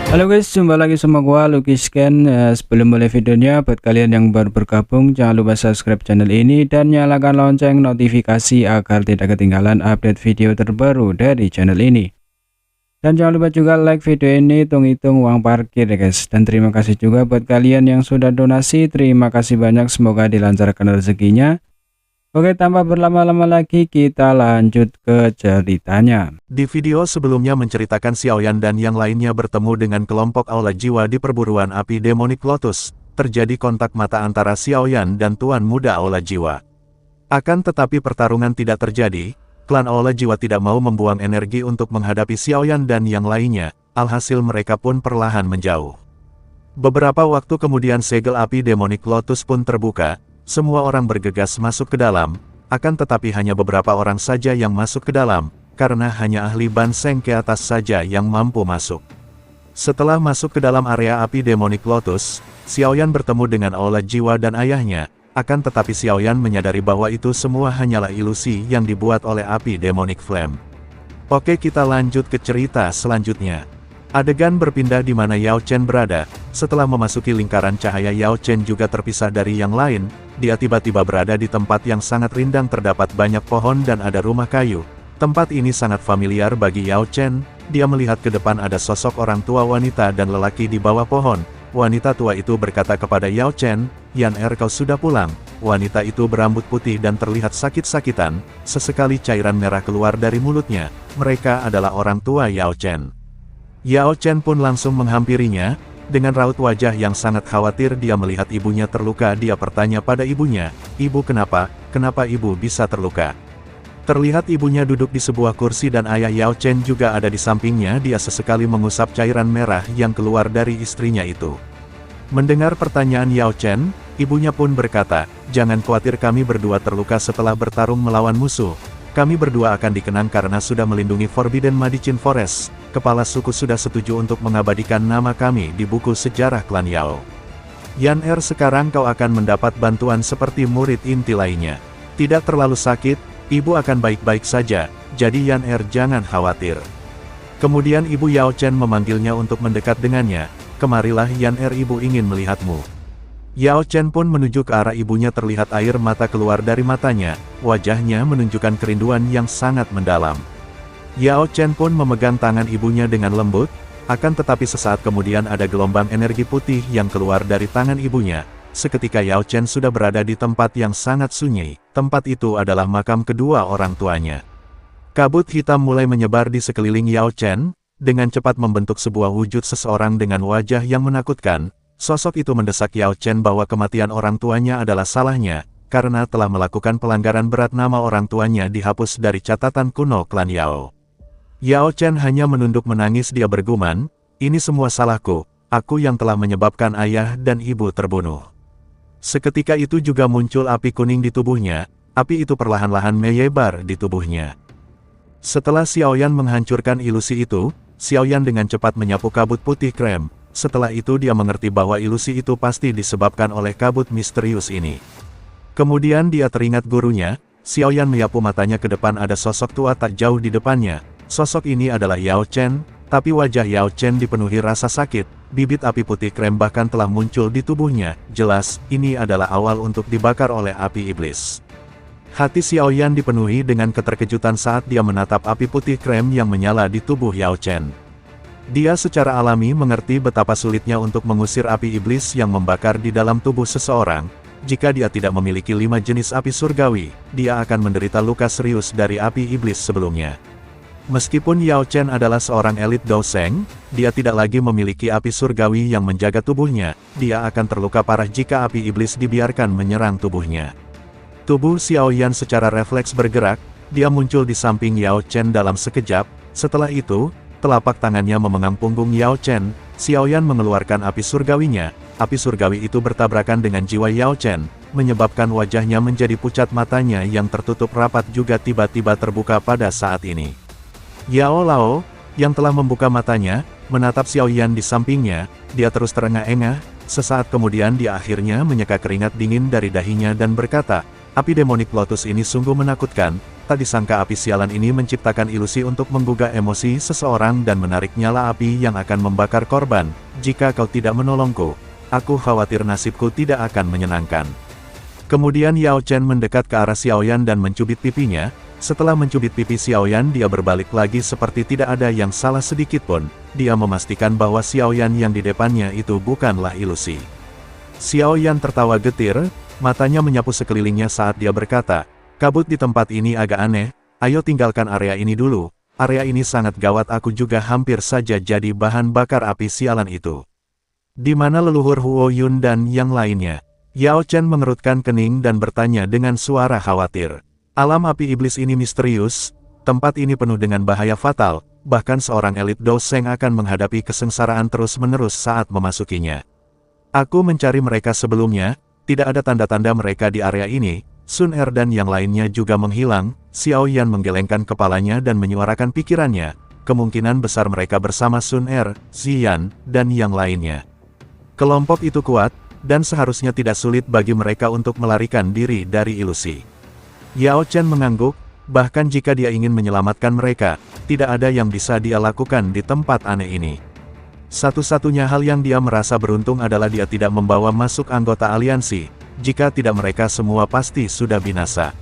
Halo guys, jumpa lagi sama gua Lucky Scan. Sebelum mulai videonya, buat kalian yang baru bergabung, jangan lupa subscribe channel ini dan nyalakan lonceng notifikasi agar tidak ketinggalan update video terbaru dari channel ini. Dan jangan lupa juga like video ini, hitung-hitung uang parkir ya guys. Dan terima kasih juga buat kalian yang sudah donasi, terima kasih banyak, semoga dilancarkan rezekinya. Oke, tanpa berlama-lama lagi kita lanjut ke ceritanya. Di video sebelumnya menceritakan Xiaoyan dan yang lainnya bertemu dengan kelompok Aula Jiwa di perburuan api Demonic Lotus. Terjadi kontak mata antara Xiaoyan dan Tuan Muda Aula Jiwa. Akan tetapi pertarungan tidak terjadi, klan Aula Jiwa tidak mau membuang energi untuk menghadapi Xiaoyan dan yang lainnya, alhasil mereka pun perlahan menjauh. Beberapa waktu kemudian segel api Demonic Lotus pun terbuka. Semua orang bergegas masuk ke dalam, akan tetapi hanya beberapa orang saja yang masuk ke dalam, karena hanya ahli Ban Seng ke atas saja yang mampu masuk. Setelah masuk ke dalam area api Demonic Lotus, Xiaoyan bertemu dengan Aula Jiwa dan ayahnya, akan tetapi Xiaoyan menyadari bahwa itu semua hanyalah ilusi yang dibuat oleh api Demonic Flame. Oke, kita lanjut ke cerita selanjutnya. Adegan berpindah di mana Yao Chen berada. Setelah memasuki lingkaran cahaya, Yao Chen juga terpisah dari yang lain. Dia tiba-tiba berada di tempat yang sangat rindang, terdapat banyak pohon dan ada rumah kayu. Tempat ini sangat familiar bagi Yao Chen. Dia melihat ke depan ada sosok orang tua wanita dan lelaki di bawah pohon. Wanita tua itu berkata kepada Yao Chen, "Yan kau sudah pulang." Wanita itu berambut putih dan terlihat sakit-sakitan. Sesekali cairan merah keluar dari mulutnya. Mereka adalah orang tua Yao Chen. Yao Chen pun langsung menghampirinya. Dengan raut wajah yang sangat khawatir dia melihat ibunya terluka. Dia bertanya pada ibunya, "Ibu kenapa? Kenapa ibu bisa terluka?" Terlihat ibunya duduk di sebuah kursi dan ayah Yao Chen juga ada di sampingnya. Dia sesekali mengusap cairan merah yang keluar dari istrinya itu. Mendengar pertanyaan Yao Chen, ibunya pun berkata, "Jangan khawatir, kami berdua terluka setelah bertarung melawan musuh. Kami berdua akan dikenang karena sudah melindungi Forbidden Madichin Forest. Kepala suku sudah setuju untuk mengabadikan nama kami di buku sejarah klan Yao. Yan sekarang kau akan mendapat bantuan seperti murid inti lainnya. Tidak terlalu sakit, ibu akan baik-baik saja, jadi Yan jangan khawatir." Kemudian ibu Yao Chen memanggilnya untuk mendekat dengannya. "Kemarilah Yan, ibu ingin melihatmu." Yao Chen pun menuju ke arah ibunya, terlihat air mata keluar dari matanya, wajahnya menunjukkan kerinduan yang sangat mendalam. Yao Chen pun memegang tangan ibunya dengan lembut, akan tetapi sesaat kemudian ada gelombang energi putih yang keluar dari tangan ibunya. Seketika Yao Chen sudah berada di tempat yang sangat sunyi, tempat itu adalah makam kedua orang tuanya. Kabut hitam mulai menyebar di sekeliling Yao Chen, dengan cepat membentuk sebuah wujud seseorang dengan wajah yang menakutkan. Sosok itu mendesak Yao Chen bahwa kematian orang tuanya adalah salahnya, karena telah melakukan pelanggaran berat. Nama orang tuanya dihapus dari catatan kuno klan Yao. Yao Chen hanya menunduk menangis. Dia bergumam, "Ini semua salahku, aku yang telah menyebabkan ayah dan ibu terbunuh." Seketika itu juga muncul api kuning di tubuhnya, api itu perlahan-lahan menyebar di tubuhnya. Setelah Xiaoyan menghancurkan ilusi itu, Xiaoyan dengan cepat menyapu kabut putih krem. Setelah itu dia mengerti bahwa ilusi itu pasti disebabkan oleh kabut misterius ini. Kemudian dia teringat gurunya. Xiaoyan menyapu matanya ke depan, ada sosok tua tak jauh di depannya. Sosok ini adalah Yao Chen, tapi wajah Yao Chen dipenuhi rasa sakit. Bibit api putih krem bahkan telah muncul di tubuhnya. Jelas, ini adalah awal untuk dibakar oleh api iblis. Hati Xiaoyan dipenuhi dengan keterkejutan saat dia menatap api putih krem yang menyala di tubuh Yao Chen. Dia secara alami mengerti betapa sulitnya untuk mengusir api iblis yang membakar di dalam tubuh seseorang. Jika dia tidak memiliki 5 jenis api surgawi, dia akan menderita luka serius dari api iblis sebelumnya. Meskipun Yao Chen adalah seorang elit Douseng, dia tidak lagi memiliki api surgawi yang menjaga tubuhnya. Dia akan terluka parah jika api iblis dibiarkan menyerang tubuhnya. Tubuh Xiaoyan secara refleks bergerak, dia muncul di samping Yao Chen dalam sekejap. Setelah itu, telapak tangannya memegang punggung Yao Chen. Xiaoyan mengeluarkan api surgawinya. Api surgawi itu bertabrakan dengan jiwa Yao Chen, menyebabkan wajahnya menjadi pucat. Matanya yang tertutup rapat juga tiba-tiba terbuka pada saat ini. Yao Lao, yang telah membuka matanya, menatap Xiaoyan di sampingnya. Dia terus terengah-engah. Sesaat kemudian dia akhirnya menyeka keringat dingin dari dahinya dan berkata, "Api Demonic Lotus ini sungguh menakutkan. tak disangka api sialan ini menciptakan ilusi untuk menggugah emosi seseorang dan menarik nyala api yang akan membakar korban. Jika kau tidak menolongku, aku khawatir nasibku tidak akan menyenangkan. Kemudian Yao Chen mendekat ke arah Xiaoyan dan mencubit pipinya. Setelah mencubit pipi Xiaoyan, dia berbalik lagi seperti tidak ada yang salah sedikit pun. Dia memastikan bahwa Xiaoyan yang di depannya itu bukanlah ilusi. Xiaoyan tertawa getir, matanya menyapu sekelilingnya saat dia berkata, "Kabut di tempat ini agak aneh, ayo tinggalkan area ini dulu. Area ini sangat gawat, aku juga hampir saja jadi bahan bakar api sialan itu. Di mana leluhur Huo Yun dan yang lainnya?" Yao Chen mengerutkan kening dan bertanya dengan suara khawatir. Alam api iblis ini misterius, tempat ini penuh dengan bahaya fatal, bahkan seorang elit Doseng akan menghadapi kesengsaraan terus-menerus saat memasukinya. Aku mencari mereka sebelumnya, tidak ada tanda-tanda mereka di area ini. Sun Er dan yang lainnya juga menghilang. Xiaoyan menggelengkan kepalanya dan menyuarakan pikirannya. Kemungkinan besar mereka bersama Sun Er, Ziyan, dan yang lainnya. Kelompok itu kuat, dan seharusnya tidak sulit bagi mereka untuk melarikan diri dari ilusi. Yao Chen mengangguk, bahkan jika dia ingin menyelamatkan mereka, tidak ada yang bisa dia lakukan di tempat aneh ini. Satu-satunya hal yang dia merasa beruntung adalah dia tidak membawa masuk anggota aliansi. Jika tidak, mereka semua pasti sudah binasa.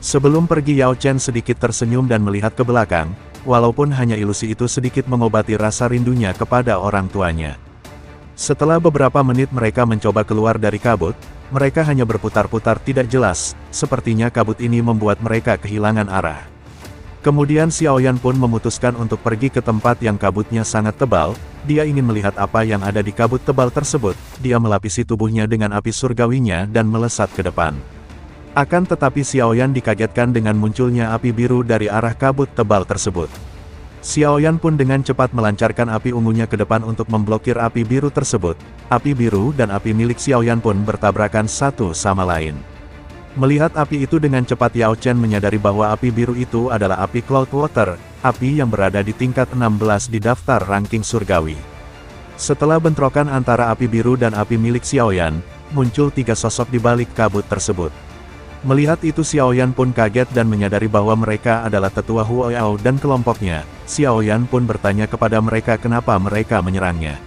Sebelum pergi, Yao Chen sedikit tersenyum dan melihat ke belakang, walaupun hanya ilusi itu sedikit mengobati rasa rindunya kepada orang tuanya. Setelah beberapa menit mereka mencoba keluar dari kabut, mereka hanya berputar-putar tidak jelas, sepertinya kabut ini membuat mereka kehilangan arah. Kemudian Xiaoyan pun memutuskan untuk pergi ke tempat yang kabutnya sangat tebal. Dia ingin melihat apa yang ada di kabut tebal tersebut. Dia melapisi tubuhnya dengan api surgawinya dan melesat ke depan. Akan tetapi Xiaoyan dikagetkan dengan munculnya api biru dari arah kabut tebal tersebut. Xiaoyan pun dengan cepat melancarkan api ungunya ke depan untuk memblokir api biru tersebut. Api biru dan api milik Xiaoyan pun bertabrakan satu sama lain. Melihat api itu dengan cepat, Yao Chen menyadari bahwa api biru itu adalah api Cloud Water, api yang berada di tingkat 16 di daftar ranking surgawi. Setelah bentrokan antara api biru dan api milik Xiaoyan, muncul tiga sosok di balik kabut tersebut. Melihat itu Xiaoyan pun kaget dan menyadari bahwa mereka adalah tetua Huo Yao dan kelompoknya. Xiaoyan pun bertanya kepada mereka kenapa mereka menyerangnya.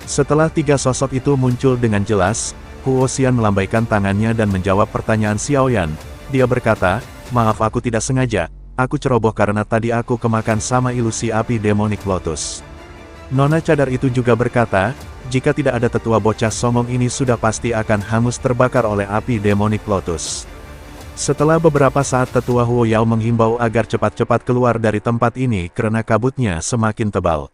Setelah tiga sosok itu muncul dengan jelas, Huo Xian melambaikan tangannya dan menjawab pertanyaan Xiaoyan. Dia berkata, "Maaf, aku tidak sengaja, aku ceroboh karena tadi aku kemakan sama ilusi api Demonic Lotus." Nona cadar itu juga berkata, "Jika tidak ada tetua bocah songong ini sudah pasti akan hangus terbakar oleh api Demonic Lotus." Setelah beberapa saat tetua Huo Yao menghimbau agar cepat-cepat keluar dari tempat ini karena kabutnya semakin tebal.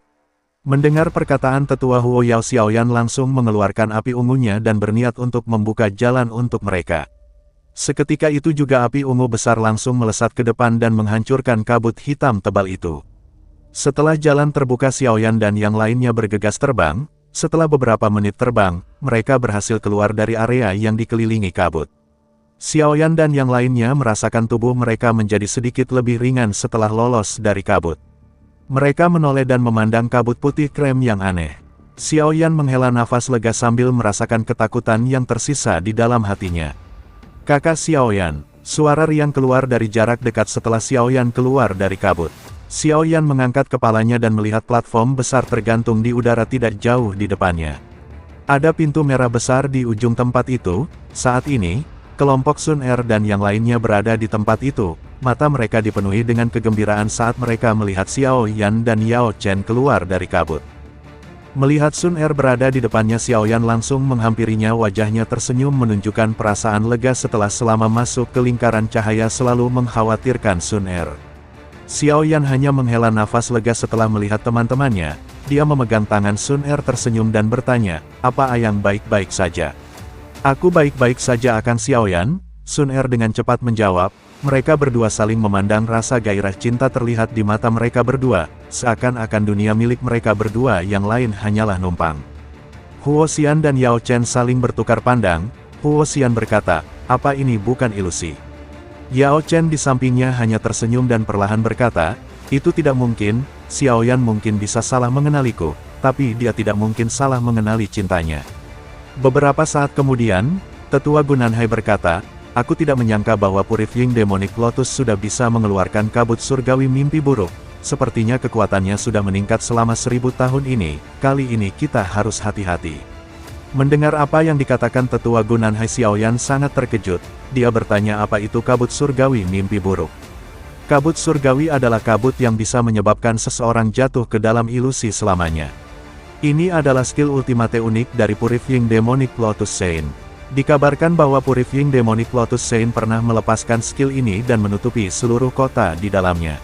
Mendengar perkataan tetua Huo Yao, Xiaoyan langsung mengeluarkan api ungunya dan berniat untuk membuka jalan untuk mereka. Seketika itu juga api ungu besar langsung melesat ke depan dan menghancurkan kabut hitam tebal itu. Setelah jalan terbuka, Xiaoyan dan yang lainnya bergegas terbang. Setelah beberapa menit terbang, mereka berhasil keluar dari area yang dikelilingi kabut. Xiaoyan dan yang lainnya merasakan tubuh mereka menjadi sedikit lebih ringan setelah lolos dari kabut. Mereka menoleh dan memandang kabut putih krem yang aneh. Xiaoyan menghela nafas lega sambil merasakan ketakutan yang tersisa di dalam hatinya. "Kakak Xiaoyan," suara riang keluar dari jarak dekat setelah Xiaoyan keluar dari kabut. Xiaoyan mengangkat kepalanya dan melihat platform besar tergantung di udara tidak jauh di depannya. Ada pintu merah besar di ujung tempat itu. Saat ini, kelompok Sun Er dan yang lainnya berada di tempat itu. Mata mereka dipenuhi dengan kegembiraan saat mereka melihat Xiaoyan dan Yao Chen keluar dari kabut. Melihat Sun Er berada di depannya, Xiaoyan langsung menghampirinya. Wajahnya tersenyum menunjukkan perasaan lega setelah selama masuk ke lingkaran cahaya selalu mengkhawatirkan Sun Er. Xiaoyan hanya menghela nafas lega setelah melihat teman-temannya. Dia memegang tangan Sun Er tersenyum dan bertanya, "Apa Ayang baik-baik saja?" "Aku baik-baik saja." Akan Xiaoyan, Sun Er dengan cepat menjawab. Mereka berdua saling memandang, rasa gairah cinta terlihat di mata mereka berdua, seakan-akan dunia milik mereka berdua yang lain hanyalah numpang. Huo Xian dan Yao Chen saling bertukar pandang. Huo Xian berkata, "Apa ini bukan ilusi?" Yao Chen di sampingnya hanya tersenyum dan perlahan berkata, "Itu tidak mungkin, Xiaoyan mungkin bisa salah mengenaliku, tapi dia tidak mungkin salah mengenali cintanya." Beberapa saat kemudian, tetua Gunanhai berkata, Aku tidak menyangka bahwa Purifying Demonic Lotus sudah bisa mengeluarkan kabut surgawi mimpi buruk. Sepertinya kekuatannya sudah meningkat selama 1000 tahun ini, kali ini kita harus hati-hati. Mendengar apa yang dikatakan tetua Gunanhai, Xiaoyan sangat terkejut. Dia bertanya apa itu kabut surgawi mimpi buruk. Kabut surgawi adalah kabut yang bisa menyebabkan seseorang jatuh ke dalam ilusi selamanya. Ini adalah skill ultimate unik dari Purifying Demonic Lotus Saint. Dikabarkan bahwa Purifying Demonic Lotus Saint pernah melepaskan skill ini dan menutupi seluruh kota di dalamnya.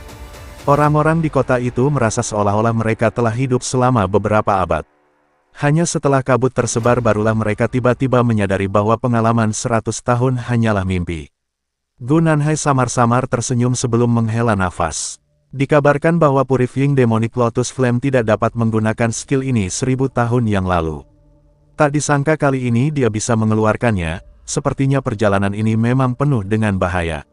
Orang-orang di kota itu merasa seolah-olah mereka telah hidup selama beberapa abad. Hanya setelah kabut tersebar barulah mereka tiba-tiba menyadari bahwa pengalaman 100 tahun hanyalah mimpi. Gunanhai samar-samar tersenyum sebelum menghela nafas. Dikabarkan bahwa Purifying Demonic Lotus Flame tidak dapat menggunakan skill ini 1000 tahun yang lalu. Tak disangka kali ini dia bisa mengeluarkannya, sepertinya perjalanan ini memang penuh dengan bahaya.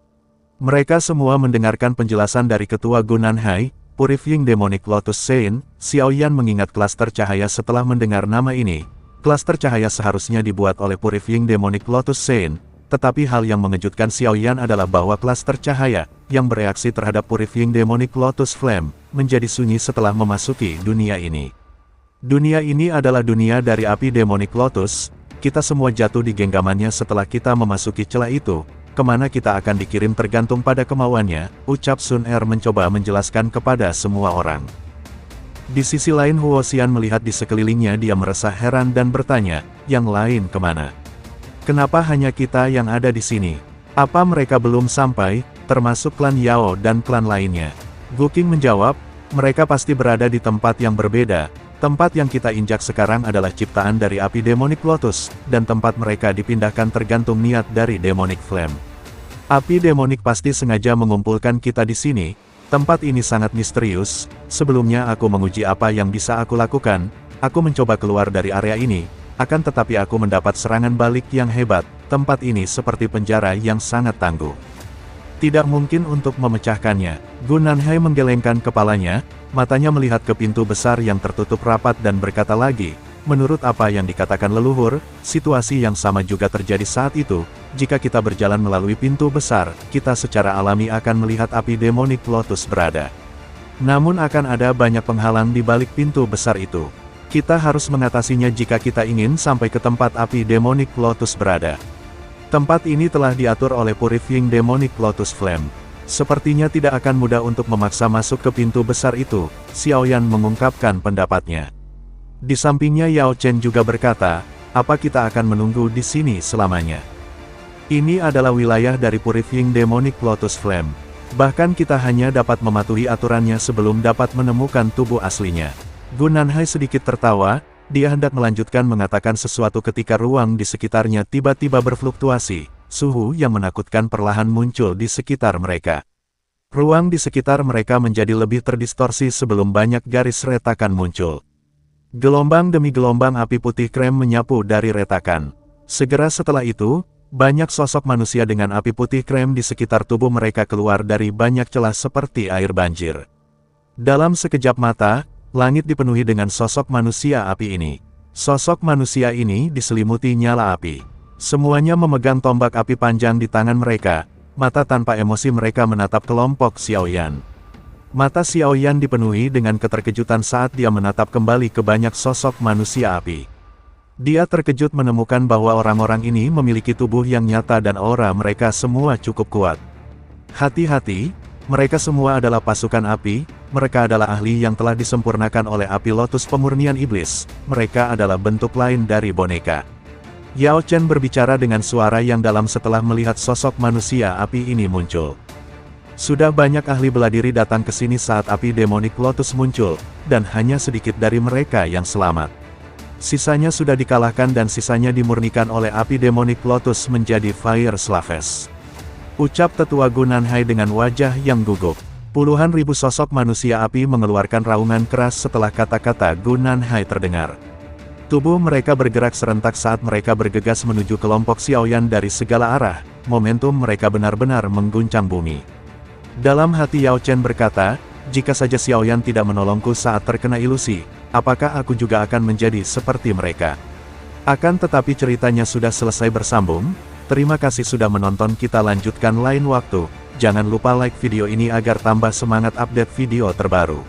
Mereka semua mendengarkan penjelasan dari ketua Gunanhai, Purifying Demonic Lotus Saint. Xiaoyan mengingat klaster cahaya setelah mendengar nama ini. Klaster cahaya seharusnya dibuat oleh Purifying Demonic Lotus Saint. Tetapi hal yang mengejutkan Xiaoyan adalah bahwa klaster cahaya, yang bereaksi terhadap Purifying Demonic Lotus Flame, menjadi sunyi setelah memasuki dunia ini. Dunia ini adalah dunia dari api Demonic Lotus, kita semua jatuh di genggamannya setelah kita memasuki celah itu, kemana kita akan dikirim tergantung pada kemauannya, ucap Sun Er mencoba menjelaskan kepada semua orang. Di sisi lain Huo Xian melihat di sekelilingnya, dia merasa heran dan bertanya, yang lain kemana? Kenapa hanya kita yang ada di sini? Apa mereka belum sampai, termasuk klan Yao dan klan lainnya? Guking menjawab, mereka pasti berada di tempat yang berbeda. Tempat yang kita injak sekarang adalah ciptaan dari api Demonic Lotus, dan tempat mereka dipindahkan tergantung niat dari Demonic Flame. Api Demonic pasti sengaja mengumpulkan kita di sini. Tempat ini sangat misterius. Sebelumnya aku menguji apa yang bisa aku lakukan. Aku mencoba keluar dari area ini. Akan tetapi aku mendapat serangan balik yang hebat. Tempat ini seperti penjara yang sangat tangguh. Tidak mungkin untuk memecahkannya. Gunanhai menggelengkan kepalanya, matanya melihat ke pintu besar yang tertutup rapat dan berkata lagi, menurut apa yang dikatakan leluhur, situasi yang sama juga terjadi saat itu. Jika kita berjalan melalui pintu besar, kita secara alami akan melihat api Demonic Lotus berada. Namun akan ada banyak penghalang di balik pintu besar itu. Kita harus mengatasinya jika kita ingin sampai ke tempat api Demonic Lotus berada. Tempat ini telah diatur oleh Purifying Demonic Lotus Flame. Sepertinya tidak akan mudah untuk memaksa masuk ke pintu besar itu, Xiaoyan mengungkapkan pendapatnya. Di sampingnya Yao Chen juga berkata, apa kita akan menunggu di sini selamanya? Ini adalah wilayah dari Purifying Demonic Lotus Flame. Bahkan kita hanya dapat mematuhi aturannya sebelum dapat menemukan tubuh aslinya. Gunanhai sedikit tertawa, dia hendak melanjutkan mengatakan sesuatu ketika ruang di sekitarnya tiba-tiba berfluktuasi, suhu yang menakutkan perlahan muncul di sekitar mereka. Ruang di sekitar mereka menjadi lebih terdistorsi sebelum banyak garis retakan muncul. Gelombang demi gelombang api putih krem menyapu dari retakan. Segera setelah itu, banyak sosok manusia dengan api putih krem di sekitar tubuh mereka keluar dari banyak celah seperti air banjir. Dalam sekejap mata, langit dipenuhi dengan sosok manusia api ini. Sosok manusia ini diselimuti nyala api. Semuanya memegang tombak api panjang di tangan mereka. Mata tanpa emosi mereka menatap kelompok Xiaoyan. Mata Xiaoyan dipenuhi dengan keterkejutan saat dia menatap kembali ke banyak sosok manusia api. Dia terkejut menemukan bahwa orang-orang ini memiliki tubuh yang nyata dan aura mereka semua cukup kuat. Hati-hati, mereka semua adalah pasukan api, mereka adalah ahli yang telah disempurnakan oleh api lotus pemurnian iblis, mereka adalah bentuk lain dari boneka. Yao Chen berbicara dengan suara yang dalam setelah melihat sosok manusia api ini muncul. Sudah banyak ahli bela diri datang ke sini saat api Demonic Lotus muncul, dan hanya sedikit dari mereka yang selamat. Sisanya sudah dikalahkan dan sisanya dimurnikan oleh api Demonic Lotus menjadi Fire Slaves. Ucap tetua Gunanhai dengan wajah yang gugup. Puluhan ribu sosok manusia api mengeluarkan raungan keras setelah kata-kata Gunanhai terdengar. Tubuh mereka bergerak serentak saat mereka bergegas menuju kelompok Xiaoyan dari segala arah. Momentum mereka benar-benar mengguncang bumi. Dalam hati Yao Chen berkata, jika saja Xiaoyan tidak menolongku saat terkena ilusi, apakah aku juga akan menjadi seperti mereka? Akan tetapi ceritanya sudah selesai bersambung. Terima kasih sudah menonton, kita lanjutkan lain waktu. Jangan lupa like video ini agar tambah semangat update video terbaru.